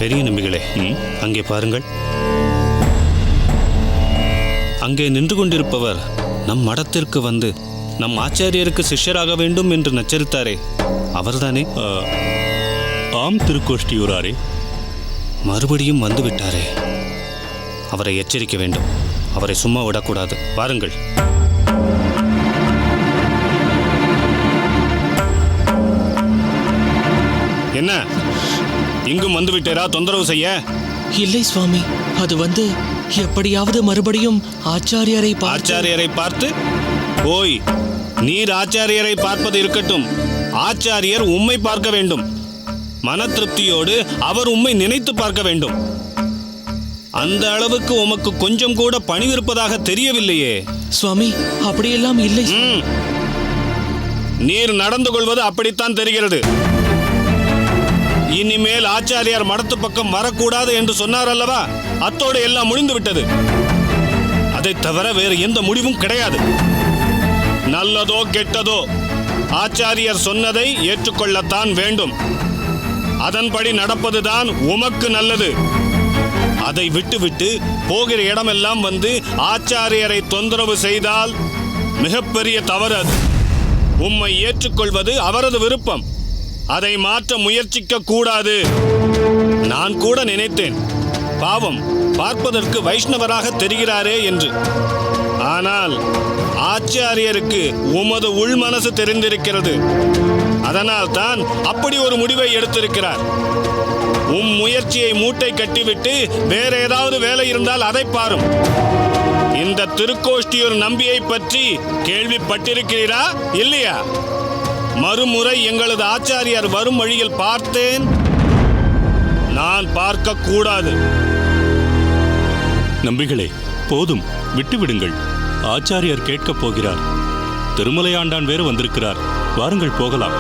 பெரிய நம்பிகளே, அங்கே பாருங்கள். அங்கே நின்று கொண்டிருப்பவர் நம் மடத்திற்கு வந்து நம் ஆச்சாரியருக்கு சிஷ்யராக வேண்டும் என்று நச்சரித்தாரே, அவர்தானே? ஆம் திருக்கோஷ்டியூராரே. மறுபடியும் வந்துவிட்டாரே. அவரை எச்சரிக்க வேண்டும். அவரை சும்மா விடக்கூடாது. வாருங்கள். என்ன, இங்கும் வந்துவிட்டேரா தொந்தரவு செய்ய? இல்லை சுவாமி, அது வந்து எப்படியாவது மறுபடியும் ஆச்சாரியரை பார்த்து ஓய், நீர் ஆச்சாரியரை பார்ப்பது இருக்கட்டும், ஆச்சாரியர் உம்மை பார்க்க வேண்டும். மன திருப்தியோடு அவர் உம்மை நினைத்து பார்க்க வேண்டும். அந்த அளவுக்கு உமக்கு கொஞ்சம் கூட பணிவிருப்பதாக தெரியவில்லையே. சுவாமி, அப்படியெல்லாம் இல்லை. நீர் நடந்து கொள்வது அப்படித்தான் தெரிகிறது. இனிமேல் ஆச்சாரியார் மடத்து பக்கம் வரக்கூடாது என்று சொன்னார் அல்லவா, அத்தோடு எல்லாம் முடிந்து விட்டது. அதை தவிர வேறு எந்த முடிவும் கிடையாது. நல்லதோ கெட்டதோ ஆச்சாரியர் சொன்னதை ஏற்றுக்கொள்ளத்தான் வேண்டும். அதன்படி நடப்பதுதான் உமக்கு நல்லது. அதை விட்டுவிட்டு போகிற இடமெல்லாம் வந்து ஆச்சாரியரை தொந்தரவு செய்தால் மிகப்பெரிய தவறு அது. உம்மை ஏற்றுக்கொள்வது அவரது விருப்பம். அதை மாற்ற முயற்சிக்க கூடாது. நான் கூட நினைத்தேன், பாவம், பார்ப்பதற்கு வைஷ்ணவராக தெரிகிறாரே என்று. ஆனால் ஆச்சாரியருக்கு உமது உள் மனசு தெரிந்திருக்கிறது. அதனால் தான் அப்படி ஒரு முடிவை எடுத்திருக்கிறார். முயற்சியை மூட்டை கட்டிவிட்டு வேற ஏதாவது வேலை இருந்தால் அதை பாரும். இந்த திருக்கோஷ்டியூர் நம்பியை பற்றி கேள்விப்பட்டிருக்கிறீரா இல்லையா? மறுமுறை எங்களது ஆச்சாரியார் வரும் வழியில் பார்த்தேன், நான் பார்க்க கூடாது. நம்பிகளே, போதும், விட்டுவிடுங்கள். ஆச்சாரியார் கேட்கப் போகிறார். திருமலையாண்டான் வேறு வந்திருக்கிறார். வாருங்கள், போகலாம்.